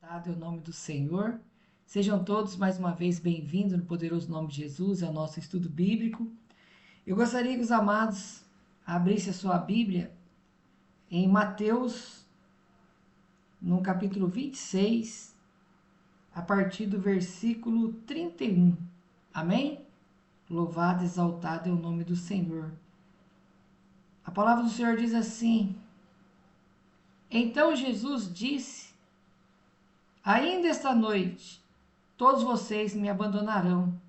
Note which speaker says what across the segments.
Speaker 1: Exaltado é o nome do Senhor. Sejam todos mais uma vez bem-vindos no poderoso nome de Jesus, ao nosso estudo bíblico. Eu gostaria que os amados abrissem a sua Bíblia em Mateus, no capítulo 26, a partir do versículo 31. Amém? Louvado, exaltado é o nome do Senhor. A palavra do Senhor diz assim: Então Jesus disse: Ainda esta noite, todos vocês me abandonarão,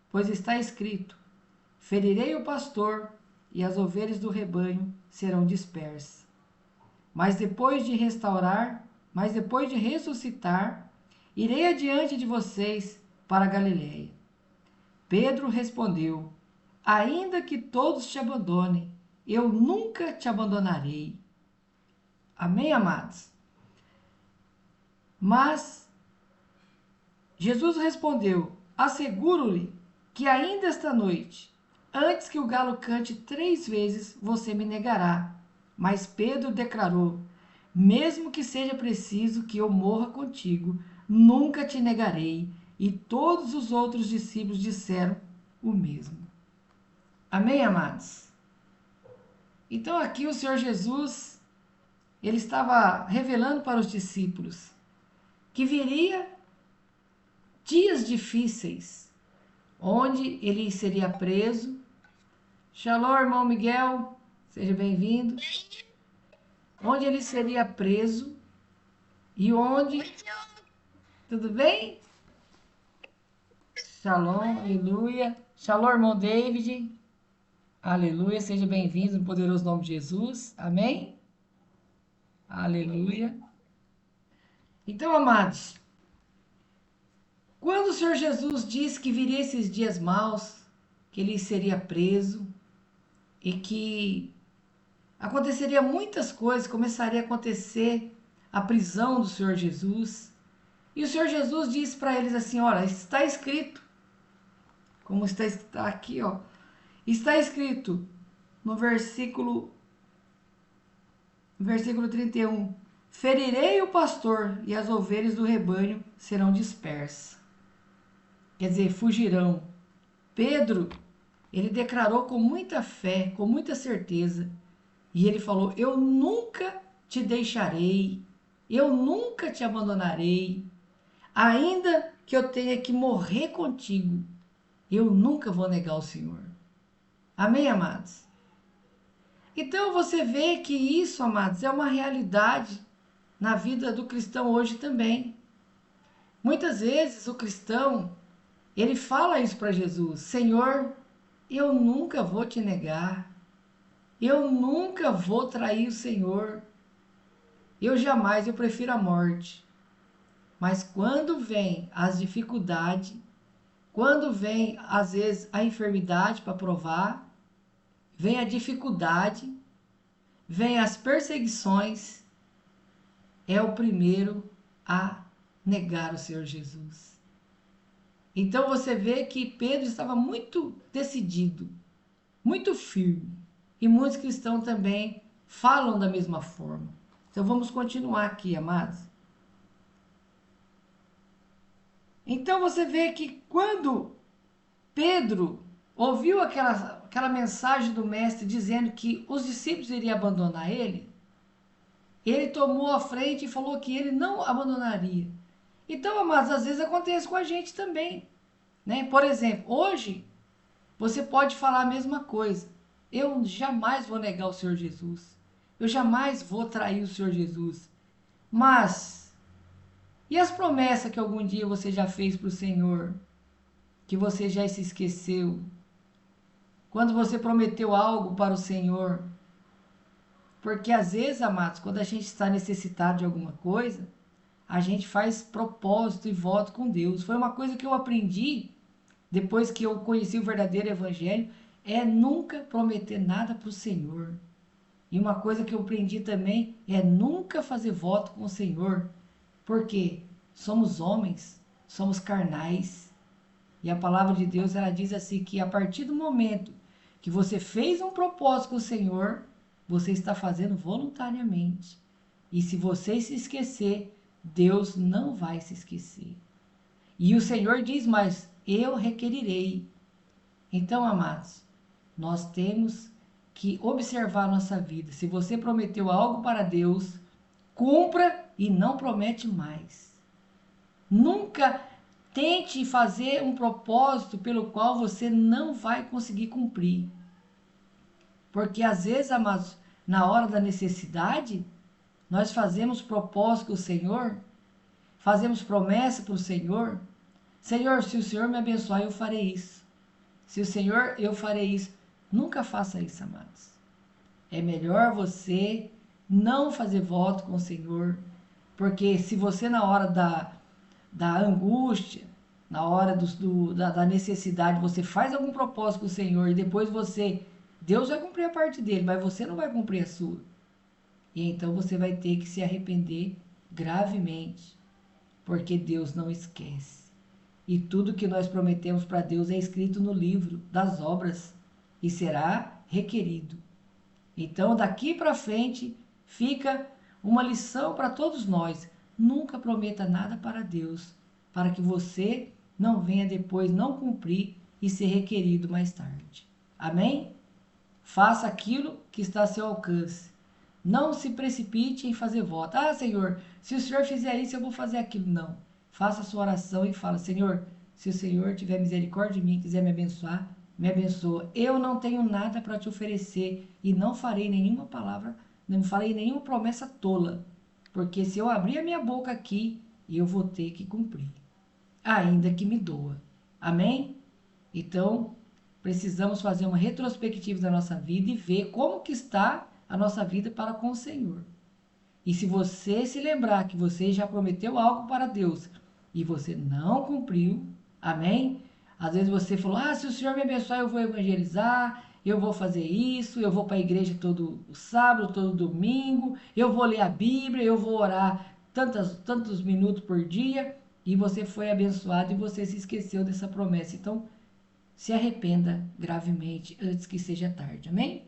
Speaker 1: pois está escrito: ferirei o pastor e as ovelhas do rebanho serão dispersas. Mas depois de ressuscitar, irei adiante de vocês para a Galiléia. Pedro respondeu: Ainda que todos te abandonem, eu nunca te abandonarei. Amém, amados? Mas Jesus respondeu: Asseguro-lhe que ainda esta noite, antes que o galo cante 3 vezes, você me negará. Mas Pedro declarou: Mesmo que seja preciso que eu morra contigo, nunca te negarei. E todos os outros discípulos disseram o mesmo. Amém, amados? Então aqui o Senhor Jesus, ele estava revelando para os discípulos que viria dias difíceis, onde ele seria preso. Shalom, irmão Miguel, seja bem-vindo. Onde ele seria preso e onde... Tudo bem? Shalom, aleluia. Shalom, irmão David. Aleluia, seja bem-vindo no poderoso nome de Jesus. Amém? Aleluia. Então, amados, quando o Senhor Jesus disse que viria esses dias maus, que ele seria preso e que aconteceria muitas coisas, começaria a acontecer a prisão do Senhor Jesus. E o Senhor Jesus disse para eles assim: olha, está escrito, como está aqui, ó, está escrito no versículo 31, ferirei o pastor e as ovelhas do rebanho serão dispersas. Quer dizer, fugirão. Pedro, ele declarou com muita fé, com muita certeza, e ele falou: eu nunca te deixarei, eu nunca te abandonarei, ainda que eu tenha que morrer contigo, eu nunca vou negar o Senhor. Amém, amados? Então você vê que isso, amados, é uma realidade na vida do cristão hoje também. Muitas vezes o cristão, ele fala isso para Jesus: Senhor, eu nunca vou te negar, eu nunca vou trair o Senhor, eu prefiro a morte. Mas quando vem as dificuldades, quando vem às vezes a enfermidade para provar, vem a dificuldade, vem as perseguições, é o primeiro a negar o Senhor Jesus. Então você vê que Pedro estava muito decidido, muito firme. E muitos cristãos também falam da mesma forma. Então vamos continuar aqui, amados. Então você vê que quando Pedro ouviu aquela mensagem do mestre dizendo que os discípulos iriam abandonar ele, ele tomou a frente e falou que ele não abandonaria. Então, amados, às vezes acontece com a gente também, né? Por exemplo, hoje você pode falar a mesma coisa: eu jamais vou negar o Senhor Jesus, eu jamais vou trair o Senhor Jesus. Mas e as promessas que algum dia você já fez para o Senhor, que você já se esqueceu? Quando você prometeu algo para o Senhor? Porque às vezes, amados, quando a gente está necessitado de alguma coisa, a gente faz propósito e voto com Deus. Foi uma coisa que eu aprendi depois que eu conheci o verdadeiro evangelho, é nunca prometer nada para o Senhor. E uma coisa que eu aprendi também é nunca fazer voto com o Senhor, porque somos homens, somos carnais. E a palavra de Deus, ela diz assim, que a partir do momento que você fez um propósito com o Senhor, você está fazendo voluntariamente. E se você se esquecer, Deus não vai se esquecer. E o Senhor diz mais: eu requerirei. Então, amados, nós temos que observar a nossa vida. Se você prometeu algo para Deus, cumpra e não promete mais. Nunca tente fazer um propósito pelo qual você não vai conseguir cumprir. Porque às vezes, amados, na hora da necessidade, nós fazemos propósito com o Senhor, fazemos promessa para o Senhor. Senhor, se o Senhor me abençoar, eu farei isso. Se o Senhor, eu farei isso. Nunca faça isso, amados. É melhor você não fazer voto com o Senhor, porque se você na hora da angústia, na hora da necessidade, você faz algum propósito com o Senhor e depois Deus vai cumprir a parte dele, mas você não vai cumprir a sua. E então você vai ter que se arrepender gravemente, porque Deus não esquece. E tudo que nós prometemos para Deus é escrito no livro das obras e será requerido. Então, daqui para frente, fica uma lição para todos nós. Nunca prometa nada para Deus, para que você não venha depois não cumprir e ser requerido mais tarde. Amém? Faça aquilo que está a seu alcance. Não se precipite em fazer voto. Ah, Senhor, se o Senhor fizer isso, eu vou fazer aquilo. Não. Faça a sua oração e fala: Senhor, se o Senhor tiver misericórdia de mim, quiser me abençoar, me abençoa. Eu não tenho nada para te oferecer e não farei nenhuma palavra, não farei nenhuma promessa tola. Porque se eu abrir a minha boca aqui, eu vou ter que cumprir. Ainda que me doa. Amém? Então, precisamos fazer uma retrospectiva da nossa vida e ver como que está a nossa vida para com o Senhor. E se você se lembrar que você já prometeu algo para Deus e você não cumpriu, amém? Às vezes você falou: ah, se o Senhor me abençoar, eu vou evangelizar, eu vou fazer isso, eu vou para a igreja todo sábado, todo domingo, eu vou ler a Bíblia, eu vou orar tantos minutos por dia, e você foi abençoado e você se esqueceu dessa promessa. Então, se arrependa gravemente antes que seja tarde, amém?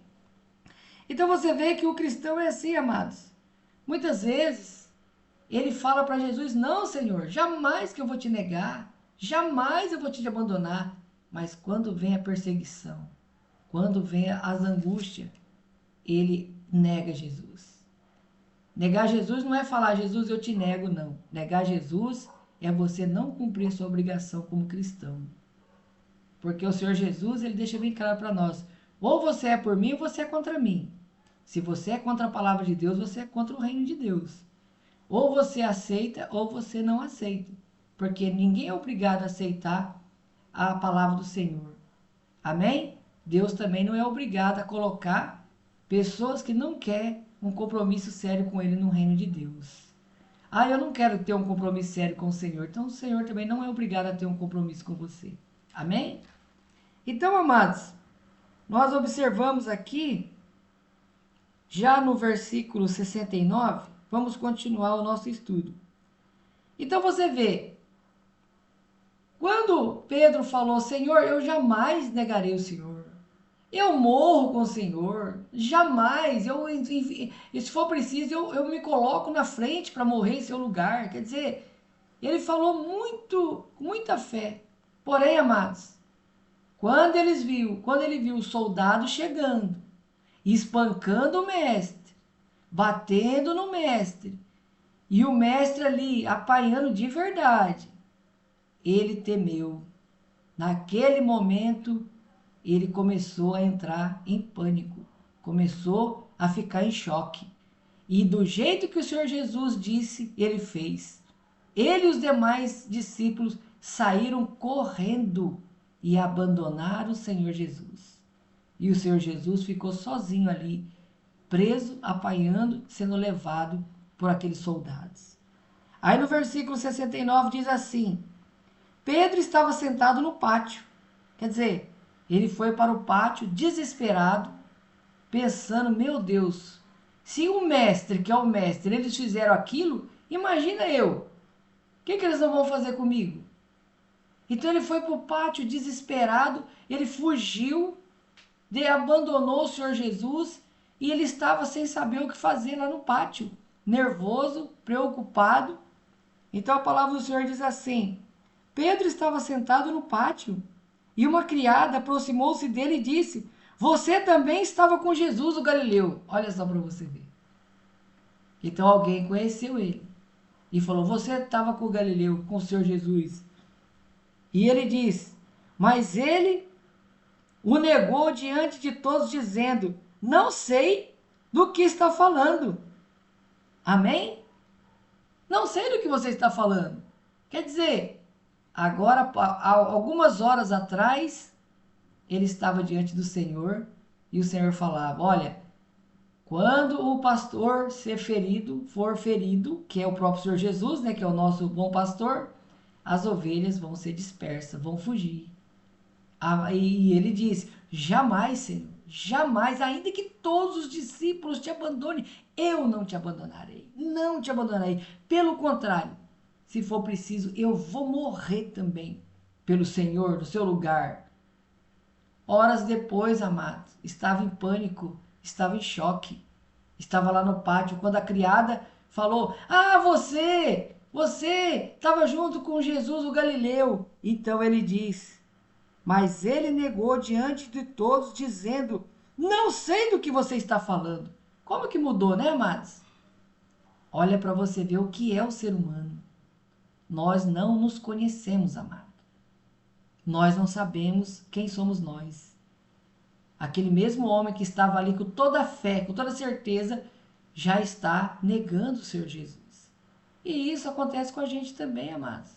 Speaker 1: Então você vê que o cristão é assim, amados. Muitas vezes ele fala para Jesus: não, Senhor, jamais que eu vou te negar, jamais eu vou te abandonar. Mas quando vem a perseguição, quando vem as angústias, ele nega Jesus. Negar Jesus não é falar: Jesus, eu te nego, não. Negar Jesus é você não cumprir a sua obrigação como cristão. Porque o Senhor Jesus, ele deixa bem claro para nós: ou você é por mim ou você é contra mim. Se você é contra a palavra de Deus, você é contra o reino de Deus. Ou você aceita ou você não aceita. Porque ninguém é obrigado a aceitar a palavra do Senhor. Amém? Deus também não é obrigado a colocar pessoas que não querem um compromisso sério com Ele no reino de Deus. Ah, eu não quero ter um compromisso sério com o Senhor. Então o Senhor também não é obrigado a ter um compromisso com você. Amém? Então, amados, nós observamos aqui, já no versículo 69, vamos continuar o nosso estudo. Então você vê, quando Pedro falou: Senhor, eu jamais negarei o Senhor. Eu morro com o Senhor. Jamais. Se for preciso, eu me coloco na frente para morrer em seu lugar. Quer dizer, ele falou com muita fé. Porém, amados, quando ele viu o soldado chegando, espancando o mestre, batendo no mestre, e o mestre ali apanhando de verdade, ele temeu. Naquele momento, ele começou a entrar em pânico, começou a ficar em choque. E do jeito que o Senhor Jesus disse, ele fez. Ele e os demais discípulos saíram correndo e abandonaram o Senhor Jesus. E o Senhor Jesus ficou sozinho ali, preso, apanhando, sendo levado por aqueles soldados. Aí no versículo 69 diz assim: Pedro estava sentado no pátio. Quer dizer, ele foi para o pátio desesperado, pensando: meu Deus, se o mestre, que é o mestre, eles fizeram aquilo, imagina eu. O que eles não vão fazer comigo? Então ele foi para o pátio desesperado, ele fugiu, abandonou o Senhor Jesus e ele estava sem saber o que fazer lá no pátio, nervoso, preocupado. Então a palavra do Senhor diz assim: Pedro estava sentado no pátio e uma criada aproximou-se dele e disse: Você também estava com Jesus, o Galileu. Olha só para você ver. Então alguém conheceu ele e falou: Você estava com o Galileu, com o Senhor Jesus. E ele diz: Mas ele o negou diante de todos, dizendo: Não sei do que está falando. Amém? Não sei do que você está falando. Quer dizer, agora, há algumas horas atrás, ele estava diante do Senhor e o Senhor falava: Olha, quando o pastor for ferido, que é o próprio Senhor Jesus, né, que é o nosso bom pastor, as ovelhas vão ser dispersas, vão fugir. E ele diz: Jamais, Senhor, jamais, ainda que todos os discípulos te abandonem, eu não te abandonarei, não te abandonarei. Pelo contrário, se for preciso, eu vou morrer também pelo Senhor, no seu lugar. Horas depois, amados, estava em pânico, estava em choque, estava lá no pátio, quando a criada falou: Ah, você estava junto com Jesus, o Galileu. Então ele diz: Mas ele negou diante de todos, dizendo: Não sei do que você está falando. Como que mudou, né, amados? Olha para você ver o que é o ser humano. Nós não nos conhecemos, amado. Nós não sabemos quem somos nós. Aquele mesmo homem que estava ali com toda a fé, com toda a certeza, já está negando o Senhor Jesus. E isso acontece com a gente também, amados.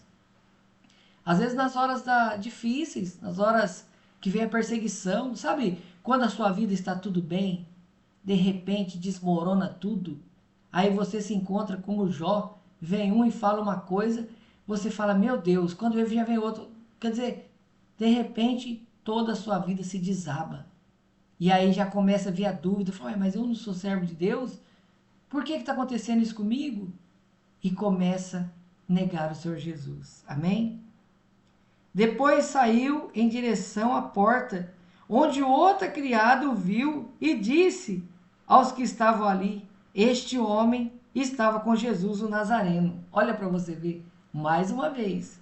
Speaker 1: Às vezes nas horas difíceis, nas horas que vem a perseguição, sabe? Quando a sua vida está tudo bem, de repente desmorona tudo. Aí você se encontra como Jó, vem um e fala uma coisa, você fala: Meu Deus, quando eu já vem outro. Quer dizer, de repente toda a sua vida se desaba. E aí já começa a vir a dúvida, fala: Mas eu não sou servo de Deus? Por que está acontecendo isso comigo? E começa a negar o Senhor Jesus. Amém? Depois saiu em direção à porta, onde outra criada o viu e disse aos que estavam ali: Este homem estava com Jesus o Nazareno. Olha para você ver, mais uma vez.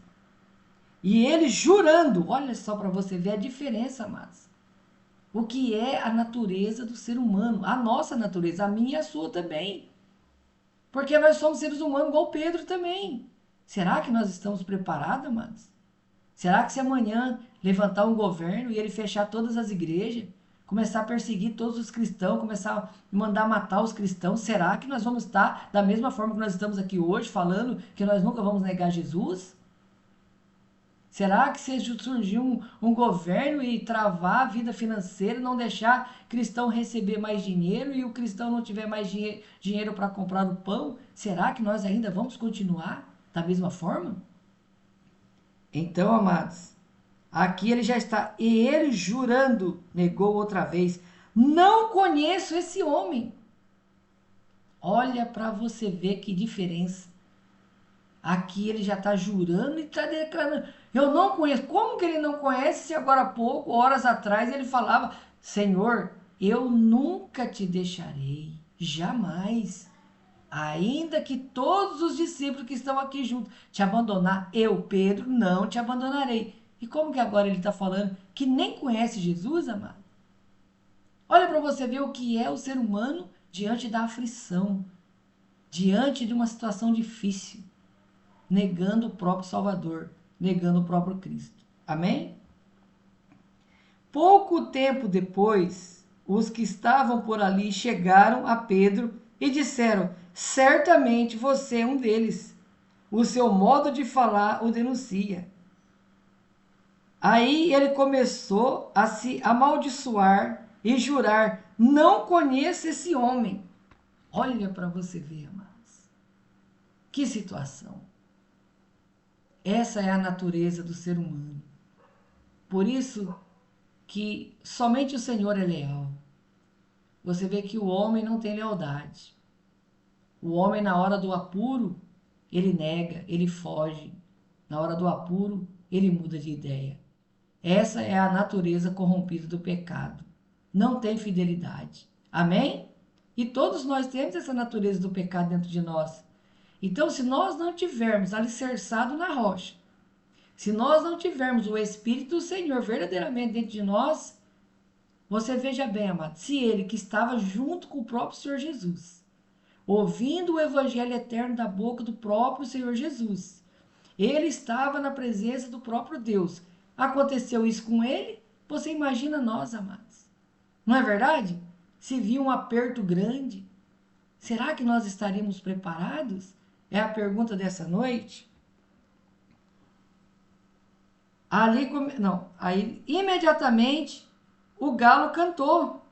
Speaker 1: E ele jurando, olha só para você ver a diferença, amados. O que é a natureza do ser humano, a nossa natureza, a minha e a sua também. Porque nós somos seres humanos igual Pedro também. Será que nós estamos preparados, amados? Será que se amanhã levantar um governo e ele fechar todas as igrejas, começar a perseguir todos os cristãos, começar a mandar matar os cristãos, será que nós vamos estar da mesma forma que nós estamos aqui hoje, falando que nós nunca vamos negar Jesus? Será que se surgir um governo e travar a vida financeira, não deixar cristão receber mais dinheiro e o cristão não tiver mais dinheiro para comprar o pão, será que nós ainda vamos continuar da mesma forma? Então, amados, aqui ele já está, e ele jurando, negou outra vez: Não conheço esse homem. Olha para você ver que diferença. Aqui ele já está jurando e está declarando: Eu não conheço. Como que ele não conhece se agora há pouco, horas atrás, ele falava: Senhor, eu nunca te deixarei, jamais. Ainda que todos os discípulos que estão aqui juntos te abandonar, eu, Pedro, não te abandonarei. E como que agora ele está falando que nem conhece Jesus, amado? Olha para você ver o que é o ser humano diante da aflição, diante de uma situação difícil, negando o próprio Salvador, negando o próprio Cristo. Amém? Pouco tempo depois, os que estavam por ali chegaram a Pedro e disseram: Certamente você é um deles. O seu modo de falar o denuncia. Aí ele começou a se amaldiçoar e jurar: Não conheço esse homem. Olha para você ver, amados. Que situação. Essa é a natureza do ser humano. Por isso que somente o Senhor é leal. Você vê que o homem não tem lealdade. O homem, na hora do apuro, ele nega, ele foge. Na hora do apuro, ele muda de ideia. Essa é a natureza corrompida do pecado. Não tem fidelidade. Amém? E todos nós temos essa natureza do pecado dentro de nós. Então, se nós não tivermos alicerçado na rocha, se nós não tivermos o Espírito do Senhor verdadeiramente dentro de nós, você veja bem, amado, se ele que estava junto com o próprio Senhor Jesus, ouvindo o evangelho eterno da boca do próprio Senhor Jesus, ele estava na presença do próprio Deus. Aconteceu isso com ele, você imagina nós, amados. Não é verdade? Se viu um aperto grande, será que nós estaríamos preparados? É a pergunta dessa noite. Aí imediatamente o galo cantou.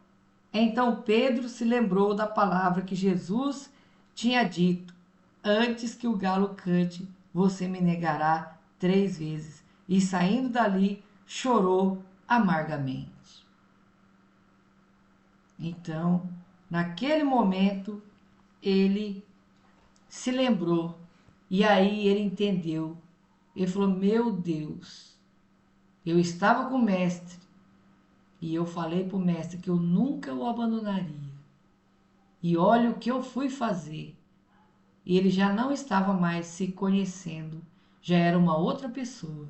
Speaker 1: Então Pedro se lembrou da palavra que Jesus tinha dito: antes que o galo cante, você me negará 3 vezes. E saindo dali, chorou amargamente. Então, naquele momento, ele se lembrou e aí ele entendeu. Ele falou: meu Deus, eu estava com o mestre e eu falei para o mestre que eu nunca o abandonaria. E olha o que eu fui fazer. E ele já não estava mais se conhecendo, já era uma outra pessoa.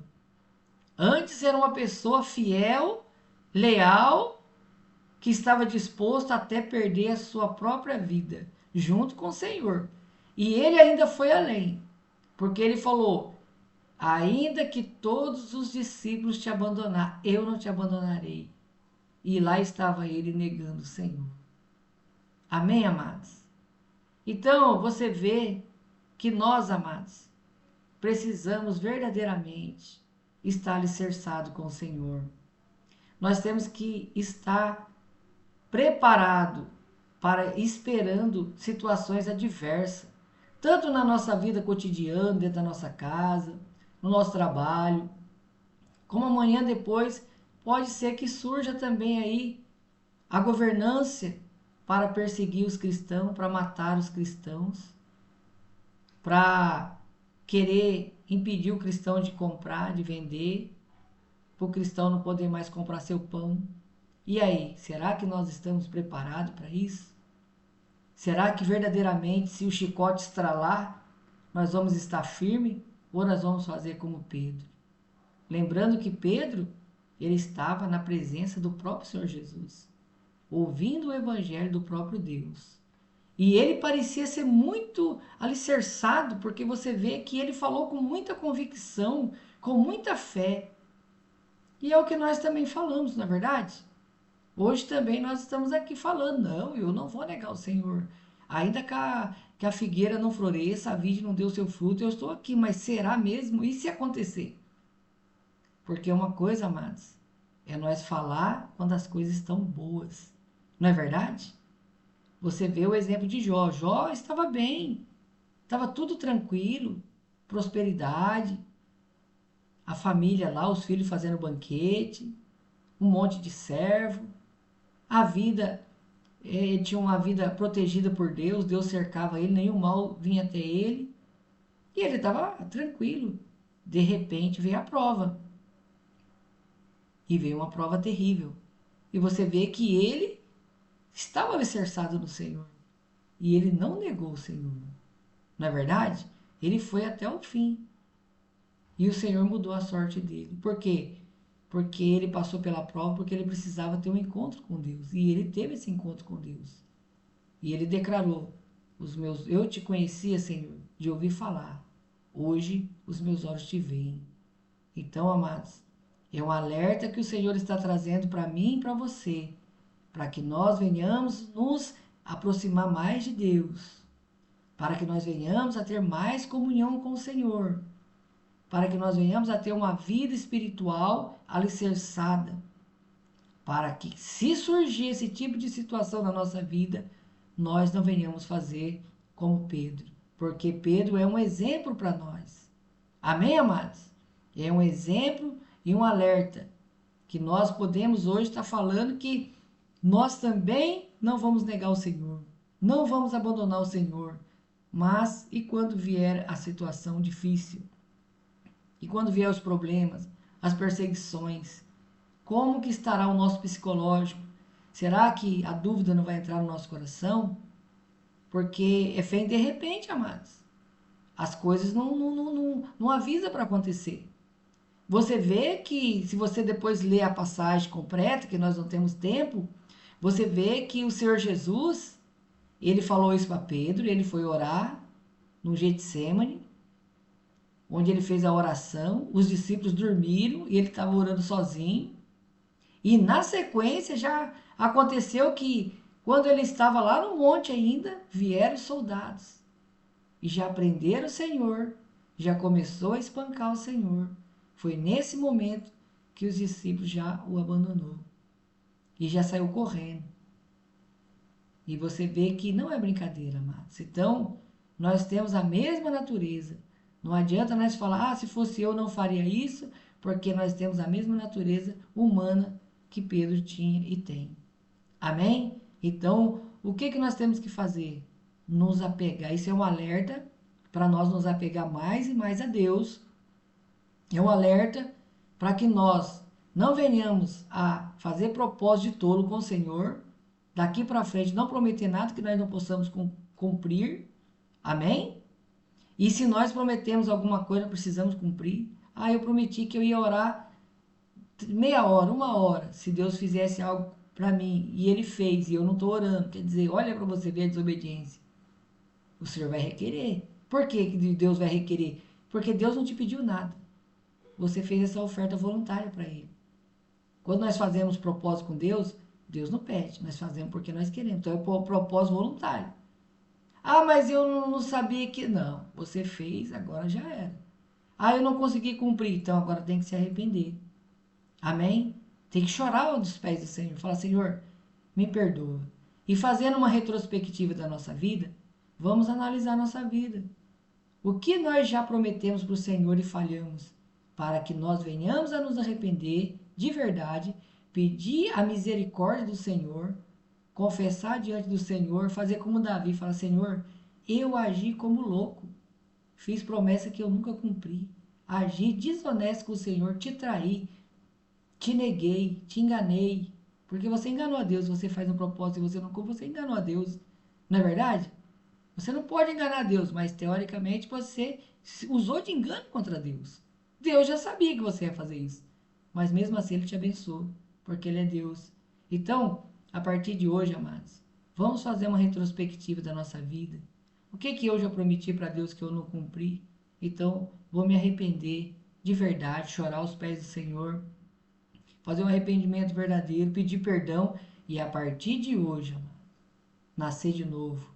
Speaker 1: Antes era uma pessoa fiel, leal, que estava disposto até perder a sua própria vida, junto com o Senhor. E ele ainda foi além, porque ele falou: ainda que todos os discípulos te abandonar, eu não te abandonarei. E lá estava ele negando o Senhor. Amém, amados? Então, você vê que nós, amados, precisamos verdadeiramente estar alicerçado com o Senhor. Nós temos que estar preparado para esperando situações adversas, tanto na nossa vida cotidiana, dentro da nossa casa, no nosso trabalho, como amanhã depois pode ser que surja também aí a governância para perseguir os cristãos, para matar os cristãos, para querer impedir o cristão de comprar, de vender, para o cristão não poder mais comprar seu pão. E aí, será que nós estamos preparados para isso? Será que verdadeiramente, se o chicote estralar, nós vamos estar firme ou nós vamos fazer como Pedro? Lembrando que Pedro, ele estava na presença do próprio Senhor Jesus, ouvindo o evangelho do próprio Deus. E ele parecia ser muito alicerçado, porque você vê que ele falou com muita convicção, com muita fé. E é o que nós também falamos, na verdade? Hoje também nós estamos aqui falando: não, eu não vou negar o Senhor. Ainda que a figueira não floresça, a vide não deu seu fruto, eu estou aqui. Mas será mesmo? E se acontecer? Porque uma coisa, amados, é nós falar quando as coisas estão boas. Não é verdade? Você vê o exemplo de Jó. Jó estava bem, estava tudo tranquilo, prosperidade, a família lá, os filhos fazendo banquete, um monte de servo, a vida, ele tinha uma vida protegida por Deus, Deus cercava ele, nenhum mal vinha até ele, e ele estava tranquilo. De repente veio a prova, e veio uma prova terrível. E você vê que ele estava alicerçado no Senhor. E ele não negou o Senhor. Não é verdade? Ele foi até o fim. E o Senhor mudou a sorte dele. Por quê? Porque ele passou pela prova, porque ele precisava ter um encontro com Deus. E ele teve esse encontro com Deus. E ele declarou: eu te conhecia, Senhor, de ouvir falar. Hoje os meus olhos te veem. Então, amados, é um alerta que o Senhor está trazendo para mim e para você, para que nós venhamos nos aproximar mais de Deus, para que nós venhamos a ter mais comunhão com o Senhor, para que nós venhamos a ter uma vida espiritual alicerçada, para que, se surgir esse tipo de situação na nossa vida, nós não venhamos fazer como Pedro, porque Pedro é um exemplo para nós. Amém, amados? É um exemplo e um alerta que nós podemos hoje estar falando que nós também não vamos negar o Senhor, não vamos abandonar o Senhor. Mas e quando vier a situação difícil? E quando vier os problemas, as perseguições? Como que estará o nosso psicológico? Será que a dúvida não vai entrar no nosso coração? Porque é fé de repente, amados. As coisas não avisa para acontecer. Você vê que, se você depois ler a passagem completa, que nós não temos tempo, você vê que o Senhor Jesus, ele falou isso para Pedro, ele foi orar no Getsemane, onde ele fez a oração, os discípulos dormiram e ele estava orando sozinho. E na sequência já aconteceu que, quando ele estava lá no monte ainda, vieram os soldados e já prenderam o Senhor, já começou a espancar o Senhor. Foi nesse momento que os discípulos já o abandonou e já saiu correndo. E você vê que não é brincadeira, amados. Então, nós temos a mesma natureza. Não adianta nós falar, se fosse eu não faria isso, porque nós temos a mesma natureza humana que Pedro tinha e tem. Amém? Então, o que nós temos que fazer? Nos apegar. Isso é um alerta para nós nos apegar mais e mais a Deus. É um alerta para que nós não venhamos a fazer propósito de tolo com o Senhor. Daqui para frente, não prometer nada que nós não possamos cumprir. Amém? E se nós prometemos alguma coisa, precisamos cumprir. Eu prometi que eu ia orar meia hora, uma hora, se Deus fizesse algo para mim, e ele fez, e eu não estou orando. Quer dizer, olha para você ver a desobediência. O Senhor vai requerer. Por que Deus vai requerer? Porque Deus não te pediu nada. Você fez essa oferta voluntária para ele. Quando nós fazemos propósito com Deus, Deus não pede, nós fazemos porque nós queremos. Então é o propósito voluntário. Mas eu não sabia que... Não, você fez, agora já era. Eu não consegui cumprir, então agora tem que se arrepender. Amém? Tem que chorar aos pés do Senhor. Falar, Senhor, me perdoa. E fazendo uma retrospectiva da nossa vida, vamos analisar a nossa vida. O que nós já prometemos para o Senhor e falhamos? Para que nós venhamos a nos arrepender de verdade, pedir a misericórdia do Senhor, confessar diante do Senhor, fazer como Davi, falar, Senhor, eu agi como louco, fiz promessa que eu nunca cumpri, agi desonesto com o Senhor, te traí, te neguei, te enganei, porque você enganou a Deus, você faz um propósito e você não cumpre, você enganou a Deus, não é verdade? Você não pode enganar Deus, mas teoricamente você usou de engano contra Deus. Deus já sabia que você ia fazer isso, mas mesmo assim ele te abençoou, porque ele é Deus. Então, a partir de hoje, amados, vamos fazer uma retrospectiva da nossa vida. O que eu já prometi para Deus que eu não cumpri? Então, vou me arrepender de verdade, chorar aos pés do Senhor, fazer um arrependimento verdadeiro, pedir perdão e a partir de hoje, amado, nascer de novo.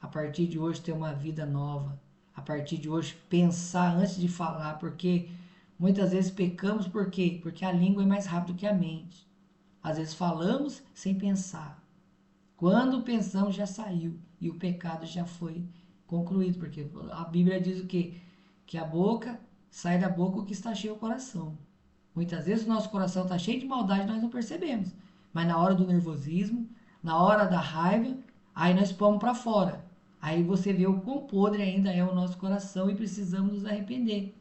Speaker 1: A partir de hoje ter uma vida nova. A partir de hoje pensar antes de falar, porque muitas vezes pecamos por quê? Porque a língua é mais rápida que a mente. Às vezes falamos sem pensar. Quando pensamos já saiu e o pecado já foi concluído, porque a Bíblia diz o quê? Que a boca sai da boca o que está cheio o coração. Muitas vezes o nosso coração está cheio de maldade e nós não percebemos. Mas na hora do nervosismo, na hora da raiva, aí nós pomos para fora. Aí você vê o quão podre ainda é o nosso coração e precisamos nos arrepender.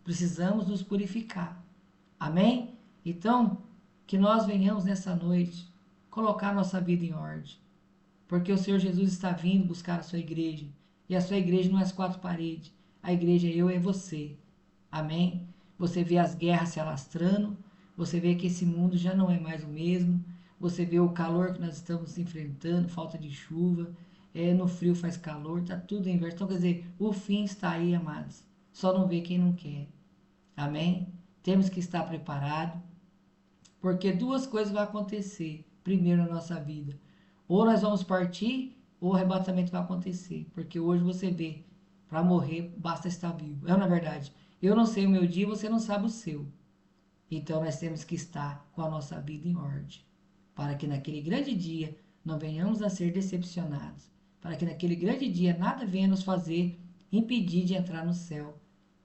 Speaker 1: Precisamos nos purificar. Amém? Então, que nós venhamos nessa noite colocar nossa vida em ordem. Porque o Senhor Jesus está vindo buscar a sua igreja. E a sua igreja não é as quatro paredes. A igreja é eu e você. Amém? Você vê as guerras se alastrando. Você vê que esse mundo já não é mais o mesmo. Você vê o calor que nós estamos enfrentando, falta de chuva. No frio faz calor, tá tudo inverso. Então, quer dizer, o fim está aí, amados. Só não vê quem não quer. Amém? Temos que estar preparados, porque duas coisas vão acontecer primeiro na nossa vida. Ou nós vamos partir, ou o arrebatamento vai acontecer. Porque hoje você vê, para morrer basta estar vivo. É na verdade. Eu não sei o meu dia, você não sabe o seu. Então nós temos que estar com a nossa vida em ordem, para que naquele grande dia não venhamos a ser decepcionados, para que naquele grande dia nada venha nos fazer impedir de entrar no céu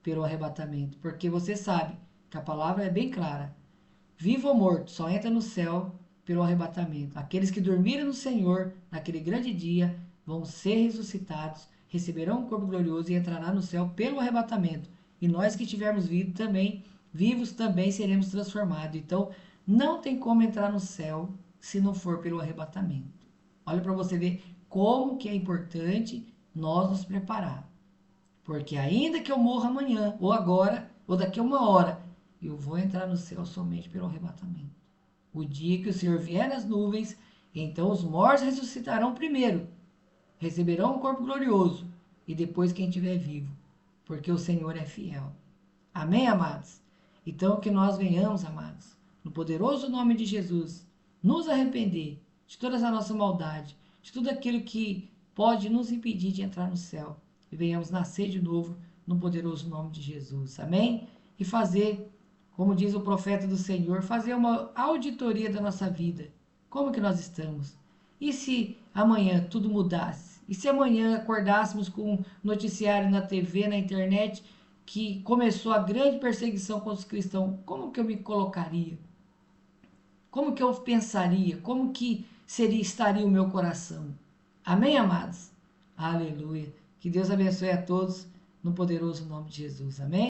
Speaker 1: pelo arrebatamento. Porque você sabe que a palavra é bem clara. Vivo ou morto, só entra no céu pelo arrebatamento. Aqueles que dormiram no Senhor, naquele grande dia, vão ser ressuscitados, receberão um corpo glorioso e entrará no céu pelo arrebatamento. E nós que tivermos vivos também seremos transformados. Então, não tem como entrar no céu se não for pelo arrebatamento. Olha para você ver como que é importante nós nos preparar. Porque ainda que eu morra amanhã, ou agora, ou daqui a 1 hora, eu vou entrar no céu somente pelo arrebatamento. O dia que o Senhor vier nas nuvens, então os mortos ressuscitarão primeiro, receberão um corpo glorioso, e depois quem estiver vivo, porque o Senhor é fiel. Amém, amados? Então que nós venhamos, amados, no poderoso nome de Jesus, nos arrepender de toda a nossa maldade, de tudo aquilo que pode nos impedir de entrar no céu, e venhamos nascer de novo no poderoso nome de Jesus. Amém? E fazer, como diz o profeta do Senhor, fazer uma auditoria da nossa vida. Como que nós estamos? E se amanhã tudo mudasse? E se amanhã acordássemos com um noticiário na TV, na internet, que começou a grande perseguição contra os cristãos? Como que eu me colocaria? Como que eu pensaria? Como que estaria o meu coração? Amém, amados? Aleluia. Que Deus abençoe a todos no poderoso nome de Jesus. Amém?